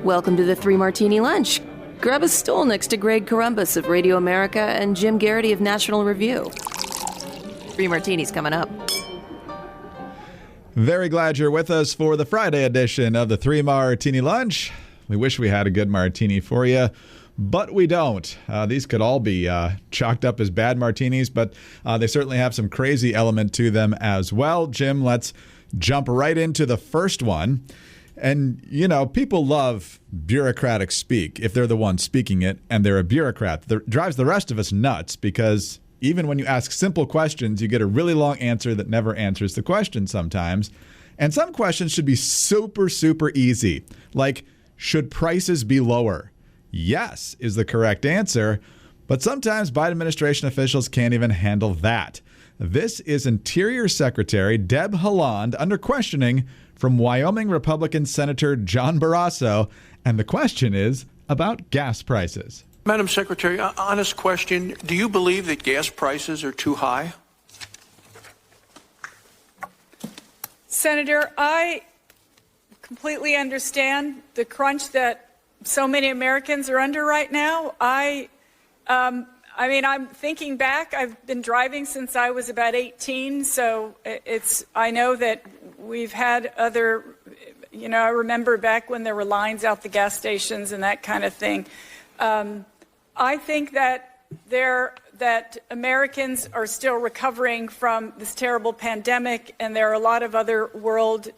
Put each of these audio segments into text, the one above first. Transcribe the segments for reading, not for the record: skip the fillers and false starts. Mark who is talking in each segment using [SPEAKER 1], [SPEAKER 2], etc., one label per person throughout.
[SPEAKER 1] Welcome to the Three Martini Lunch. Grab a stool next to Greg Columbus of Radio America and Jim Garrity of National Review. Three Martinis coming up.
[SPEAKER 2] Very glad you're with us for the Friday edition of the Three Martini Lunch. We wish we had a good martini for you, but we don't. These could all be chalked up as bad martinis, but they certainly have some crazy element to them as well. Jim, let's jump right into the first one. And, you know, people love bureaucratic speak if they're the one speaking it and they're a bureaucrat. That drives the rest of us nuts because even when you ask simple questions, you get a really long answer that never answers the question sometimes. And some questions should be super, super easy. Like, should prices be lower? Yes is the correct answer. But sometimes Biden administration officials can't even handle that. This is Interior Secretary Deb Haaland under questioning from Wyoming Republican Senator John Barrasso. And the question is about gas prices.
[SPEAKER 3] Madam Secretary, honest question. Do you believe that gas prices are too high?
[SPEAKER 4] Senator, I completely understand the crunch that so many Americans are under right now. I'm thinking back. I've been driving since I was about 18, so I know that we've had other, I remember back when there were lines out the gas stations and that kind of thing. I think that Americans are still recovering from this terrible pandemic, and there are a lot of other world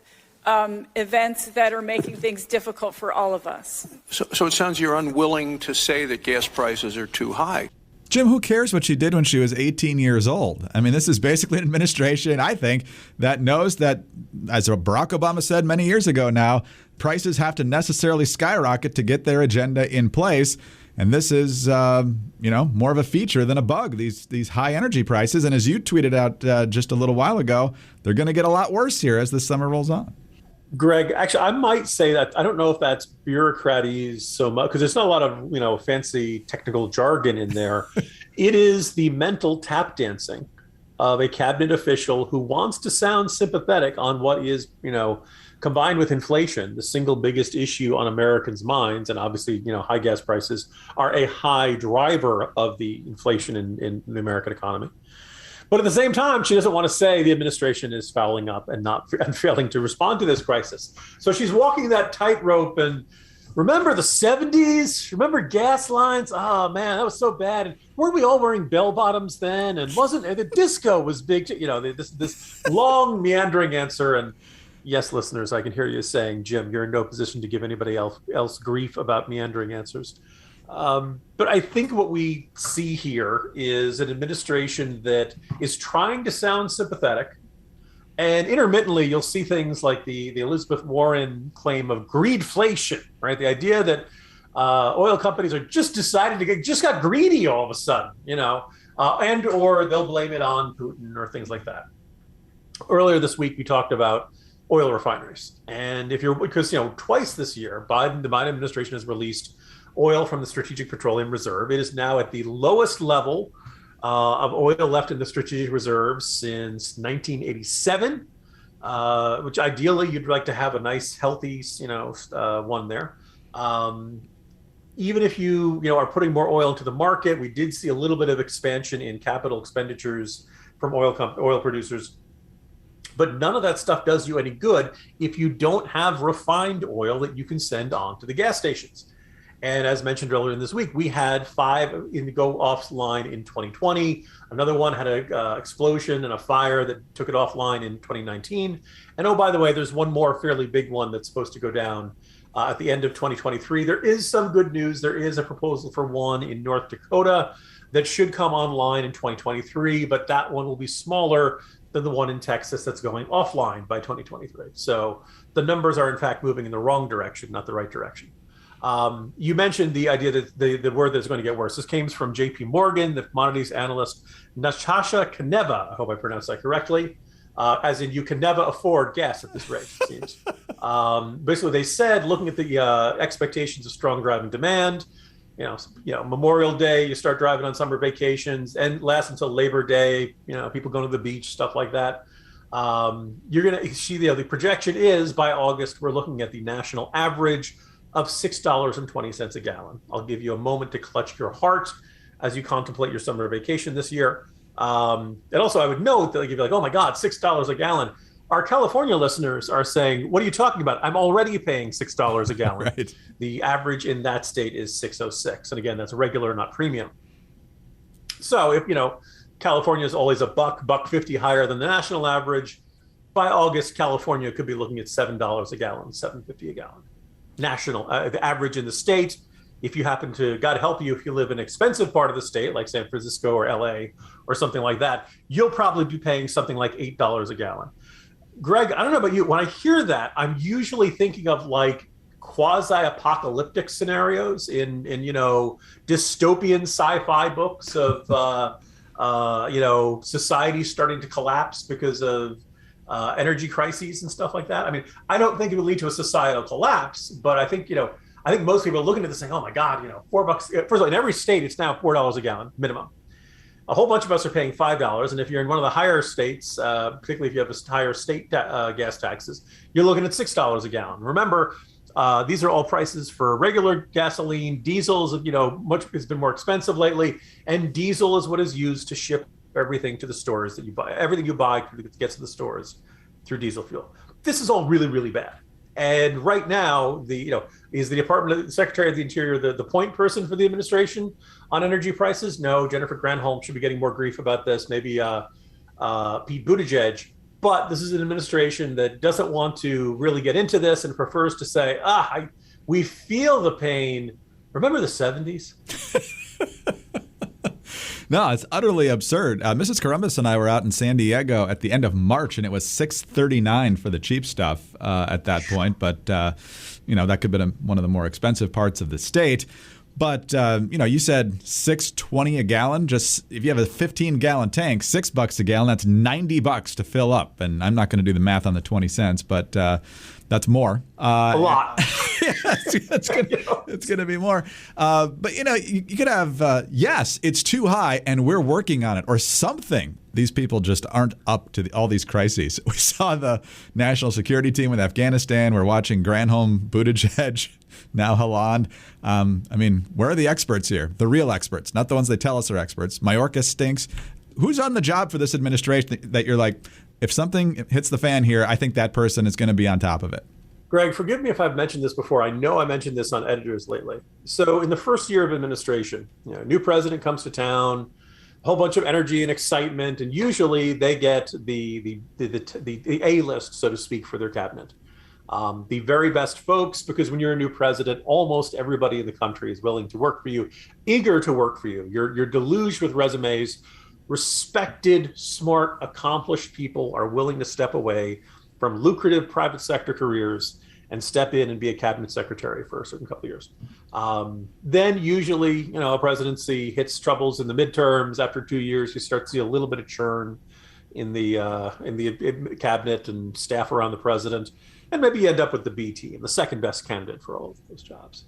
[SPEAKER 4] events that are making things difficult for all of us.
[SPEAKER 3] So it sounds you're unwilling to say that gas prices are too high.
[SPEAKER 2] Jim, who cares what she did when she was 18 years old? I mean, this is basically an administration, I think, that knows that, as Barack Obama said many years ago now, prices have to necessarily skyrocket to get their agenda in place. And this is, more of a feature than a bug, these high energy prices. And as you tweeted out just a little while ago, they're going to get a lot worse here as the summer rolls on.
[SPEAKER 5] Greg, actually, I might say that I don't know if that's bureaucratese so much because there's not a lot of, fancy technical jargon in there. It is the mental tap dancing of a cabinet official who wants to sound sympathetic on what is, combined with inflation, the single biggest issue on Americans' minds. And obviously, high gas prices are a high driver of the inflation in the American economy. But at the same time, she doesn't want to say the administration is fouling up and failing to respond to this crisis. So she's walking that tightrope. And remember the 70s? Remember gas lines? Oh, man, that was so bad. And weren't we all wearing bell bottoms then? And the disco was big? This long meandering answer. And yes, listeners, I can hear you saying, Jim, you're in no position to give anybody else grief about meandering answers. But I think what we see here is an administration that is trying to sound sympathetic. And intermittently, you'll see things like the Elizabeth Warren claim of greedflation, right? The idea that oil companies are just decided to just got greedy all of a sudden, and or they'll blame it on Putin or things like that. Earlier this week, we talked about oil refineries. And because twice this year, the Biden administration has released oil from the Strategic Petroleum Reserve. It is now at the lowest level of oil left in the Strategic Reserve since 1987, which ideally you'd like to have a nice, healthy, one there. Even if you are putting more oil into the market, we did see a little bit of expansion in capital expenditures from oil producers. But none of that stuff does you any good if you don't have refined oil that you can send on to the gas stations. And as mentioned earlier in this week, we had 5 go offline in 2020. Another one had an explosion and a fire that took it offline in 2019. And oh, by the way, there's one more fairly big one that's supposed to go down at the end of 2023. There is some good news. There is a proposal for one in North Dakota that should come online in 2023, but that one will be smaller than the one in Texas that's going offline by 2023. So the numbers are in fact moving in the wrong direction, not the right direction. You mentioned the idea that the word that's going to get worse. This came from J.P. Morgan, the commodities analyst Natasha Kaneva. I hope I pronounced that correctly. As in, you can never afford gas at this rate, it seems. Basically, they said, looking at the expectations of strong driving demand, Memorial Day, you start driving on summer vacations, and lasts until Labor Day. People going to the beach, stuff like that. You're going to see the projection is by August, we're looking at the national average of $6.20 a gallon. I'll give you a moment to clutch your heart as you contemplate your summer vacation this year. And also, I would note that you'd be like, oh my God, $6 a gallon. Our California listeners are saying, what are you talking about? I'm already paying $6 a gallon.
[SPEAKER 2] Right.
[SPEAKER 5] The average in that state is $6.06. And again, that's regular, not premium. So if, California is always $1.50 higher than the national average, by August, California could be looking at $7 a gallon, $7.50 a gallon. National, the average in the state, if you happen to, God help you, if you live in an expensive part of the state, like San Francisco or LA or something like that, you'll probably be paying something like $8 a gallon. Greg, I don't know about you. When I hear that, I'm usually thinking of like quasi-apocalyptic scenarios in dystopian sci-fi books of society starting to collapse because of energy crises and stuff like that. I mean, I don't think it would lead to a societal collapse, but I think most people are looking at this saying, oh my God, $4. First of all, in every state, it's now $4 a gallon minimum. A whole bunch of us are paying $5. And if you're in one of the higher states, particularly if you have a higher state gas taxes, you're looking at $6 a gallon. Remember, these are all prices for regular gasoline. Diesel is, much has been more expensive lately. And diesel is what is used to ship everything to the stores that you buy. Everything you buy gets to the stores through diesel fuel. This is all really, really bad. And right now, is the Secretary of the Interior the point person for the administration on energy prices? No, Jennifer Granholm should be getting more grief about this. Maybe Pete Buttigieg. But this is an administration that doesn't want to really get into this and prefers to say, we feel the pain. Remember the 70s?
[SPEAKER 2] No, it's utterly absurd. Mrs. Columbus and I were out in San Diego at the end of March, and it was $6.39 for the cheap stuff at that point. But, that could have been one of the more expensive parts of the state. But, you said $6.20 a gallon. Just if you have a 15-gallon tank, $6 a gallon, that's $90 to fill up. And I'm not going to do the math on the 20 cents, but that's more.
[SPEAKER 5] A lot.
[SPEAKER 2] It's going to be more. But, you could have, yes, it's too high and we're working on it or something. These people just aren't up to all these crises. We saw the national security team with Afghanistan. We're watching Granholm, Buttigieg, now Haaland. Where are the experts here? The real experts, not the ones they tell us are experts. Mayorkas stinks. Who's on the job for this administration that you're like, if something hits the fan here, I think that person is going to be on top of it?
[SPEAKER 5] Greg, forgive me if I've mentioned this before. I know I mentioned this on Editors lately. So in the first year of administration, new president comes to town, a whole bunch of energy and excitement, and usually they get the A list, so to speak, for their cabinet. The very best folks, because when you're a new president, almost everybody in the country is willing to work for you, eager to work for you. You're deluged with resumes. Respected, smart, accomplished people are willing to step away from lucrative private sector careers and step in and be a cabinet secretary for a certain couple of years. Then usually, a presidency hits troubles in the midterms. After 2 years, you start to see a little bit of churn in the cabinet and staff around the president. And maybe you end up with the B team, the second best candidate for all of those jobs.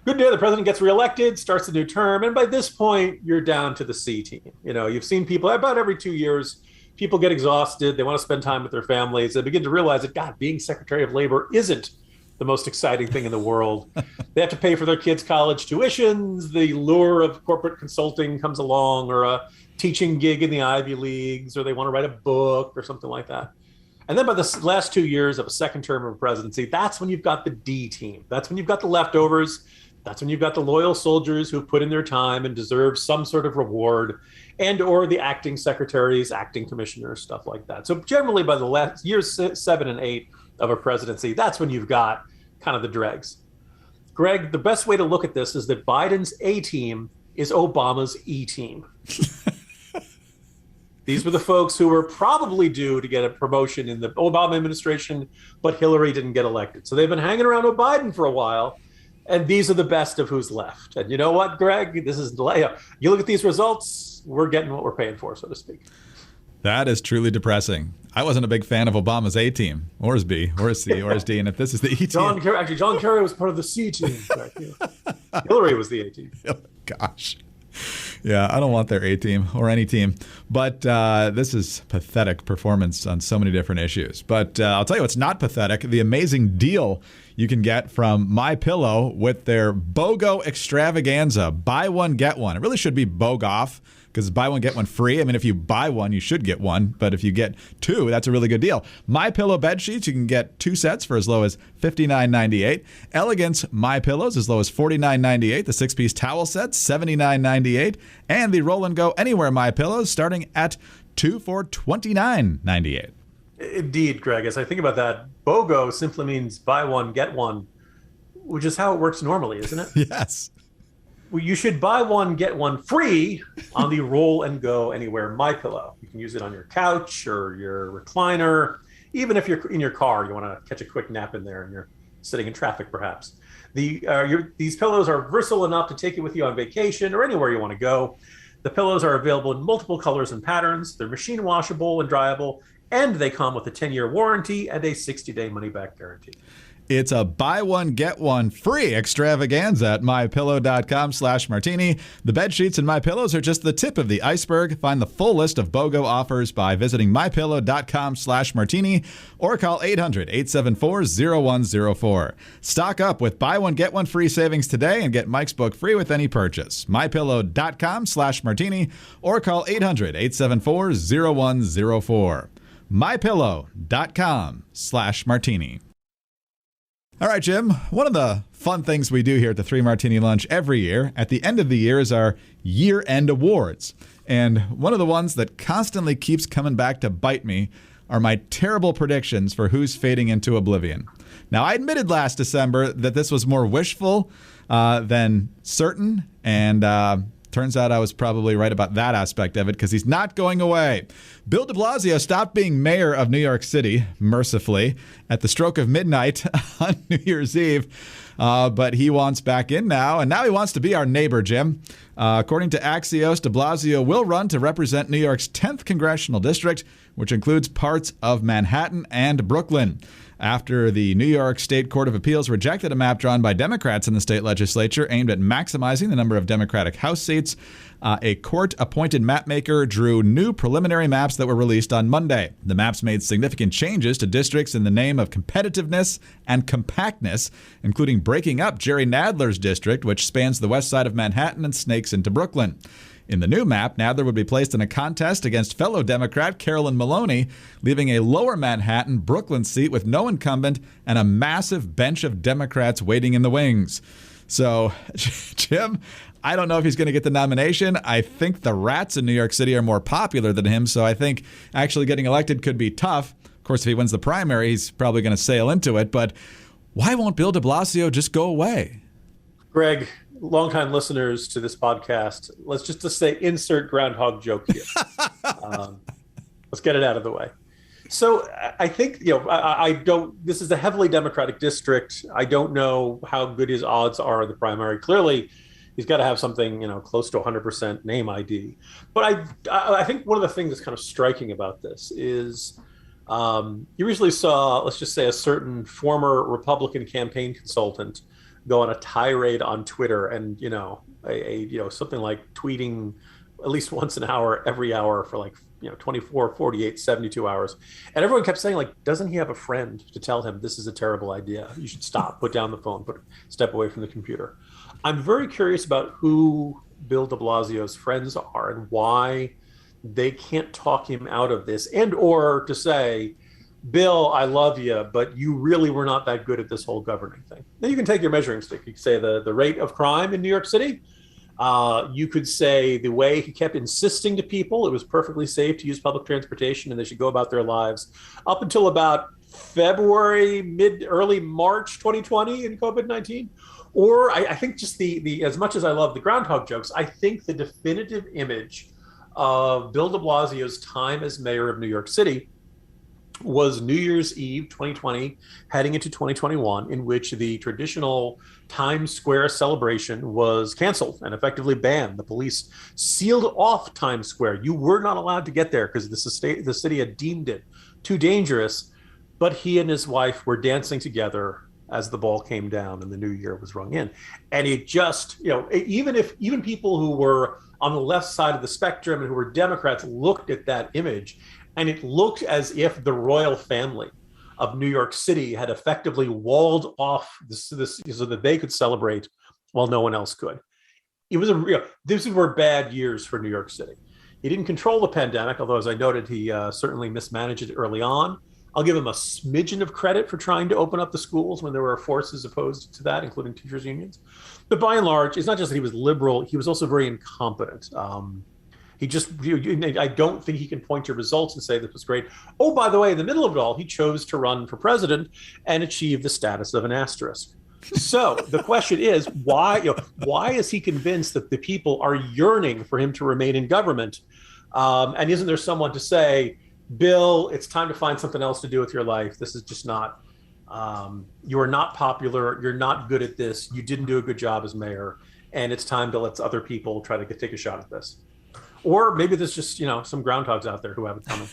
[SPEAKER 5] Good day, the president gets reelected, starts a new term, and by this point, you're down to the C team. You've seen people about every 2 years, people get exhausted, they want to spend time with their families, they begin to realize that, God, being Secretary of Labor isn't the most exciting thing in the world. They have to pay for their kids' college tuitions, the lure of corporate consulting comes along, or a teaching gig in the Ivy Leagues, or they want to write a book or something like that. And then by the last 2 years of a second term of presidency, that's when you've got the D team. That's when you've got the leftovers. That's when you've got the loyal soldiers who've put in their time and deserve some sort of reward, and or the acting secretaries, acting commissioners, stuff like that. So generally by the last years 7 and 8 of a presidency, that's when you've got kind of the dregs. Greg, the best way to look at this is that Biden's A team is Obama's E team. These were the folks who were probably due to get a promotion in the Obama administration, but Hillary didn't get elected. So they've been hanging around with Biden for a while. And these are the best of who's left. And you know what, Greg? This is you look at these results, we're getting what we're paying for, so to speak.
[SPEAKER 2] That is truly depressing. I wasn't a big fan of Obama's A team, or his B, or his C, or his D. And if this is the E team.
[SPEAKER 5] John Kerry was part of the C team. Hillary was the A team.
[SPEAKER 2] Gosh. Yeah, I don't want their A team or any team. But this is pathetic performance on so many different issues. But I'll tell you what's not pathetic. The amazing deal you can get from MyPillow with their BOGO Extravaganza. Buy one, get one. It really should be BOGOF because buy one, get one free. I mean, if you buy one, you should get one. But if you get two, that's a really good deal. MyPillow bed sheets, you can get 2 sets for as low as $59.98. Elegance MyPillows as low as $49.98. The 6-piece towel set, $79.98. And the Roll and Go Anywhere MyPillows starting at 2 for $29.98.
[SPEAKER 5] Indeed, Greg. As I think about that, BOGO simply means buy one, get one, which is how it works normally, isn't it?
[SPEAKER 2] Yes.
[SPEAKER 5] Well, you should buy one, get one free on the Roll and Go Anywhere MyPillow. You can use it on your couch or your recliner. Even if you're in your car, you want to catch a quick nap in there and you're sitting in traffic, perhaps. These pillows are versatile enough to take you with you on vacation or anywhere you want to go. The pillows are available in multiple colors and patterns. They're machine washable and dryable, and they come with a 10-year warranty and a 60-day money-back guarantee.
[SPEAKER 2] It's a buy one, get one free extravaganza at MyPillow.com/martini. The bed sheets and MyPillows are just the tip of the iceberg. Find the full list of BOGO offers by visiting MyPillow.com/martini or call 800-874-0104. Stock up with buy one, get one free savings today and get Mike's book free with any purchase. MyPillow.com/martini or call 800-874-0104. MyPillow.com/martini. All right, Jim, one of the fun things we do here at the 3 Martini Lunch every year at the end of the year is our year-end awards. And one of the ones that constantly keeps coming back to bite me are my terrible predictions for who's fading into oblivion. Now, I admitted last December that this was more wishful than certain, and turns out I was probably right about that aspect of it because he's not going away. Bill de Blasio stopped being mayor of New York City, mercifully, at the stroke of midnight on New Year's Eve. But he wants back in now, and now he wants to be our neighbor, Jim. According to Axios, de Blasio will run to represent New York's 10th congressional district, which includes parts of Manhattan and Brooklyn. After the New York State Court of Appeals rejected a map drawn by Democrats in the state legislature aimed at maximizing the number of Democratic House seats, a court-appointed mapmaker drew new preliminary maps that were released on Monday. The maps made significant changes to districts in the name of competitiveness and compactness, including breaking up Jerry Nadler's district, which spans the west side of Manhattan and snakes into Brooklyn. In the new map, Nadler would be placed in a contest against fellow Democrat Carolyn Maloney, leaving a lower Manhattan Brooklyn seat with no incumbent and a massive bench of Democrats waiting in the wings. So, Jim, I don't know if he's going to get the nomination. I think the rats in New York City are more popular than him, so I think actually getting elected could be tough. Of course, if he wins the primary, he's probably going to sail into it. But why won't Bill de Blasio just go away?
[SPEAKER 5] Greg, longtime listeners to this podcast, let's just say insert groundhog joke here. Let's get it out of the way. So I think, I don't, this is a heavily Democratic district. I don't know how good his odds are in the primary. Clearly, he's got to have something, close to 100% name ID. But I think one of the things that's kind of striking about this is you recently saw, let's just say, a certain former Republican campaign consultant go on a tirade on Twitter and, something like tweeting at least once an hour, every hour for 24, 48, 72 hours. And everyone kept saying, doesn't he have a friend to tell him this is a terrible idea? You should stop, put down the phone, step away from the computer. I'm very curious about who Bill de Blasio's friends are and why they can't talk him out of this, and or to say, Bill, I love you, but you really were not that good at this whole governing thing. Then you can take your measuring stick. You can say the rate of crime in New York City. You could say the way he kept insisting to people it was perfectly safe to use public transportation and they should go about their lives up until about February, early March 2020 in COVID-19. Or I think just the as much as I love the groundhog jokes, I think the definitive image of Bill de Blasio's time as mayor of New York City was New Year's Eve 2020 heading into 2021, in which the traditional Times Square celebration was canceled and effectively banned. The police sealed off Times Square. You were not allowed to get there because the city had deemed it too dangerous. But he and his wife were dancing together as the ball came down and the new year was rung in. And it just, even people who were on the left side of the spectrum and who were Democrats looked at that image, and it looked as if the royal family of New York City had effectively walled off this so that they could celebrate while no one else could. It was these were bad years for New York City. He didn't control the pandemic, although, as I noted, he certainly mismanaged it early on. I'll give him a smidgen of credit for trying to open up the schools when there were forces opposed to that, including teachers' unions. But by and large, it's not just that he was liberal, he was also very incompetent. I don't think he can point to results and say this was great. Oh, by the way, in the middle of it all, he chose to run for president and achieve the status of an asterisk. So the question is, why is he convinced that the people are yearning for him to remain in government? And isn't there someone to say, Bill, it's time to find something else to do with your life. This is just not, you are not popular. You're not good at this. You didn't do a good job as mayor. And it's time to let other people try to take a shot at this. Or maybe there's just, some groundhogs out there who have it coming.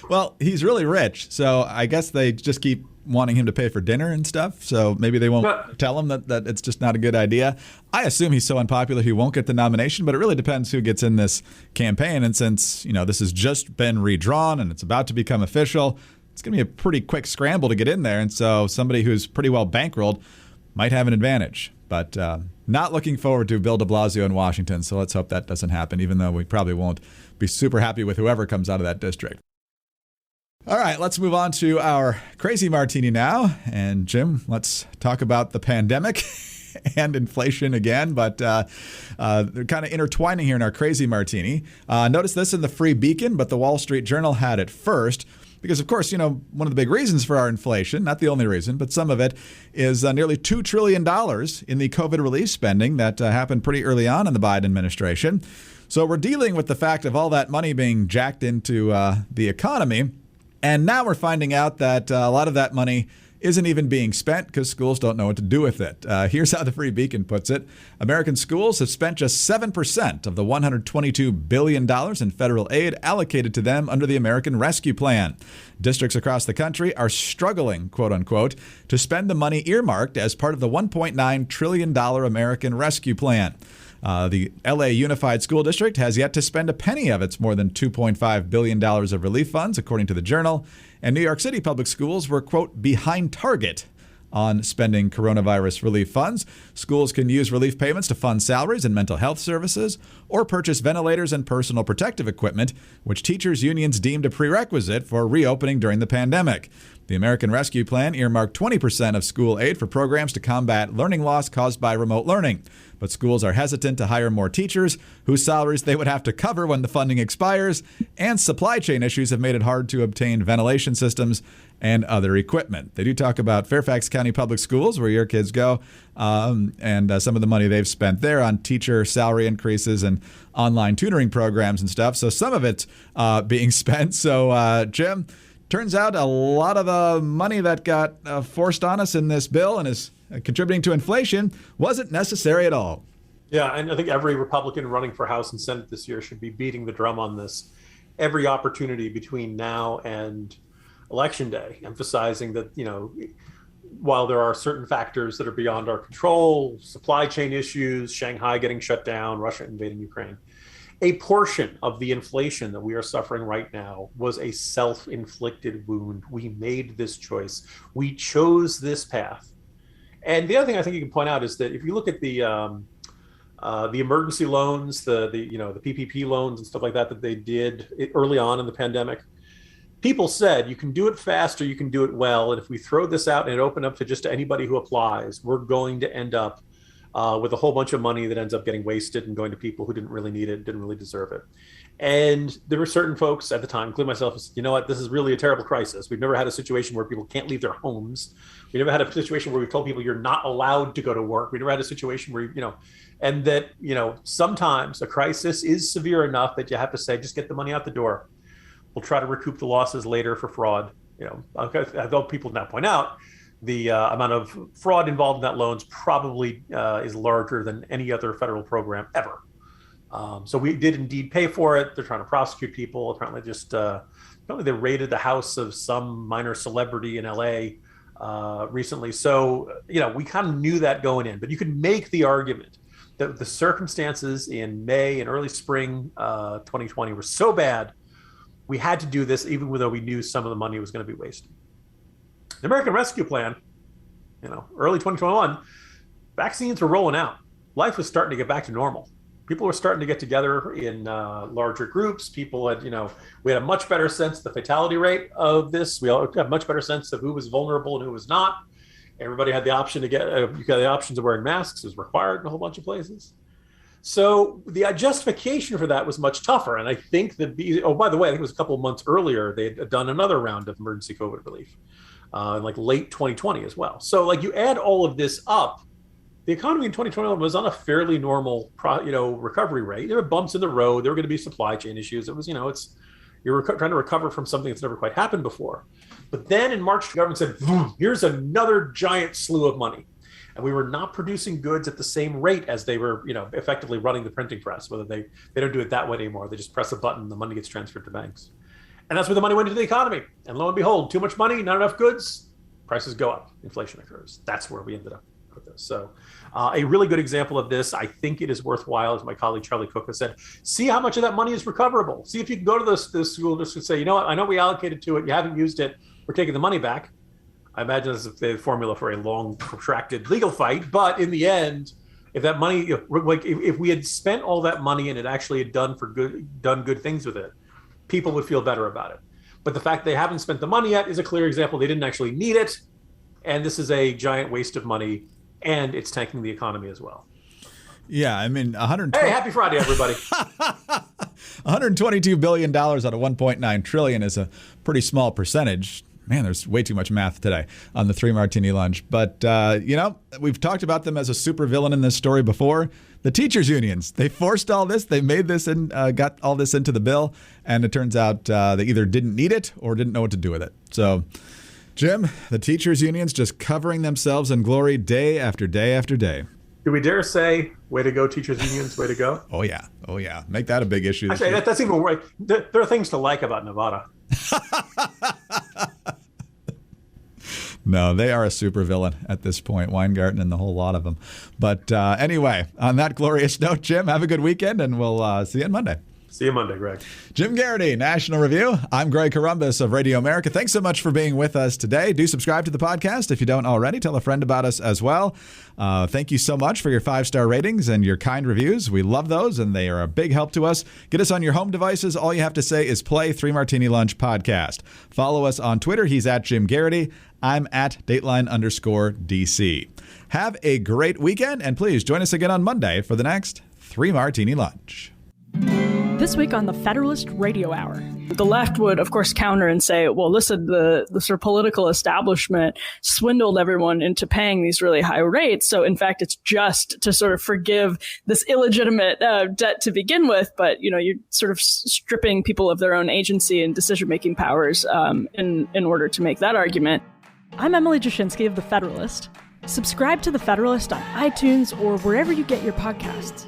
[SPEAKER 2] Well, he's really rich. So I guess they just keep wanting him to pay for dinner and stuff. So maybe they won't tell him that it's just not a good idea. I assume he's so unpopular he won't get the nomination, but it really depends who gets in this campaign. And since, this has just been redrawn and it's about to become official, it's going to be a pretty quick scramble to get in there. And so somebody who's pretty well bankrolled might have an advantage. But not looking forward to Bill de Blasio in Washington. So let's hope that doesn't happen, even though we probably won't be super happy with whoever comes out of that district. All right, let's move on to our crazy martini now. And Jim, let's talk about the pandemic and inflation again, but they're kind of intertwining here in our crazy martini. Notice this in the Free Beacon, but the Wall Street Journal had it first. Because, of course, one of the big reasons for our inflation, not the only reason, but some of it is nearly $2 trillion in the COVID relief spending that happened pretty early on in the Biden administration. So we're dealing with the fact of all that money being jacked into the economy. And now we're finding out that a lot of that money isn't even being spent because schools don't know what to do with it. Here's how the Free Beacon puts it. American schools have spent just 7% of the $122 billion in federal aid allocated to them under the American Rescue Plan. Districts across the country are struggling, quote unquote, to spend the money earmarked as part of the $1.9 trillion American Rescue Plan. The LA Unified School District has yet to spend a penny of its more than $2.5 billion of relief funds, according to the Journal. And New York City public schools were, quote, behind target on spending coronavirus relief funds. Schools can use relief payments to fund salaries and mental health services or purchase ventilators and personal protective equipment, which teachers' unions deemed a prerequisite for reopening during the pandemic. The American Rescue Plan earmarked 20% of school aid for programs to combat learning loss caused by remote learning. But schools are hesitant to hire more teachers, whose salaries they would have to cover when the funding expires, and supply chain issues have made it hard to obtain ventilation systems and other equipment. They do talk about Fairfax County Public Schools, where your kids go, and some of the money they've spent there on teacher salary increases and online tutoring programs and stuff. So some of it's being spent. So, Jim, turns out a lot of the money that got forced on us in this bill and is contributing to inflation wasn't necessary at all.
[SPEAKER 5] Yeah, and I think every Republican running for House and Senate this year should be beating the drum on this every opportunity between now and Election Day, emphasizing that, while there are certain factors that are beyond our control, supply chain issues, Shanghai getting shut down, Russia invading Ukraine, a portion of the inflation that we are suffering right now was a self-inflicted wound. We made this choice. We chose this path. And the other thing I think you can point out is that if you look at the emergency loans, the PPP loans and stuff like that they did early on in the pandemic, people said you can do it fast or you can do it well. And if we throw this out and it open up to just anybody who applies, we're going to end up with a whole bunch of money that ends up getting wasted and going to people who didn't really need it, didn't really deserve it. And there were certain folks at the time, including myself, who said, you know what, this is really a terrible crisis. We've never had a situation where people can't leave their homes. We never had a situation where we've told people you're not allowed to go to work. We never had a situation where, and that, sometimes a crisis is severe enough that you have to say, just get the money out the door. We'll try to recoup the losses later for fraud. Although people now point out the amount of fraud involved in that loans probably is larger than any other federal program ever. So we did indeed pay for it. They're trying to prosecute people. Apparently they raided the house of some minor celebrity in LA recently. So, we kind of knew that going in, but you could make the argument that the circumstances in May and early spring 2020 were so bad, we had to do this even though we knew some of the money was going to be wasted. The American Rescue Plan, early 2021, vaccines were rolling out. Life was starting to get back to normal. People were starting to get together in larger groups. People had, we had a much better sense of the fatality rate of this. We all had a much better sense of who was vulnerable and who was not. Everybody had the option to you got the options of wearing masks was required in a whole bunch of places. So the justification for that was much tougher. And I think by the way, I think it was a couple of months earlier, they had done another round of emergency COVID relief in like late 2020 as well. So like you add all of this up, the economy in 2021 was on a fairly normal, recovery rate. There were bumps in the road. There were going to be supply chain issues. It was, you're trying to recover from something that's never quite happened before. But then in March, the government said, here's another giant slew of money. And we were not producing goods at the same rate as they were, effectively running the printing press. Whether they don't do it that way anymore. They just press a button, the money gets transferred to banks. And that's where the money went into the economy. And lo and behold, too much money, not enough goods, prices go up, inflation occurs. That's where we ended up with this. So a really good example of this, I think it is worthwhile, as my colleague Charlie Cook has said, see how much of that money is recoverable. See if you can go to this school district and say, you know what, I know we allocated to it, you haven't used it, we're taking the money back. I imagine this is the formula for a long, protracted legal fight. But in the end, if that money, if we had spent all that money and it actually had done good things with it, people would feel better about it. But the fact they haven't spent the money yet is a clear example they didn't actually need it. And this is a giant waste of money. And it's tanking the economy as well.
[SPEAKER 2] Yeah, I mean,
[SPEAKER 5] Hey, happy Friday, everybody.
[SPEAKER 2] $122 billion out of $1.9 trillion is a pretty small percentage. Man, there's way too much math today on the Three Martini Lunch. But, we've talked about them as a supervillain in this story before. The teachers' unions, they forced all this. They made this and got all this into the bill. And it turns out they either didn't need it or didn't know what to do with it. So, Jim, the teachers' unions just covering themselves in glory day after day after day.
[SPEAKER 5] Do we dare say, way to go, teachers' unions, way to go?
[SPEAKER 2] Oh, yeah. Oh, yeah. Make that a big issue.
[SPEAKER 5] Actually, that's even right. There are things to like about Nevada.
[SPEAKER 2] No, they are a supervillain at this point, Weingarten and the whole lot of them. But anyway, on that glorious note, Jim, have a good weekend, and we'll see you on Monday.
[SPEAKER 5] See you Monday, Greg.
[SPEAKER 2] Jim Garrity, National Review. I'm Greg Corombos of Radio America. Thanks so much for being with us today. Do subscribe to the podcast if you don't already. Tell a friend about us as well. Thank you so much for your 5-star ratings and your kind reviews. We love those, and they are a big help to us. Get us on your home devices. All you have to say is play 3 Martini Lunch podcast. Follow us on Twitter. He's at Jim Garrity. I'm at Dateline_DC. Have a great weekend, and please join us again on Monday for the next 3 Martini Lunch.
[SPEAKER 6] This week on the Federalist Radio Hour. The left would, of course, counter and say, well, listen, the sort of political establishment swindled everyone into paying these really high rates. So, in fact, it's just to sort of forgive this illegitimate debt to begin with. But, you're sort of stripping people of their own agency and decision-making powers in order to make that argument. I'm Emily Jashinsky of The Federalist. Subscribe to The Federalist on iTunes or wherever you get your podcasts.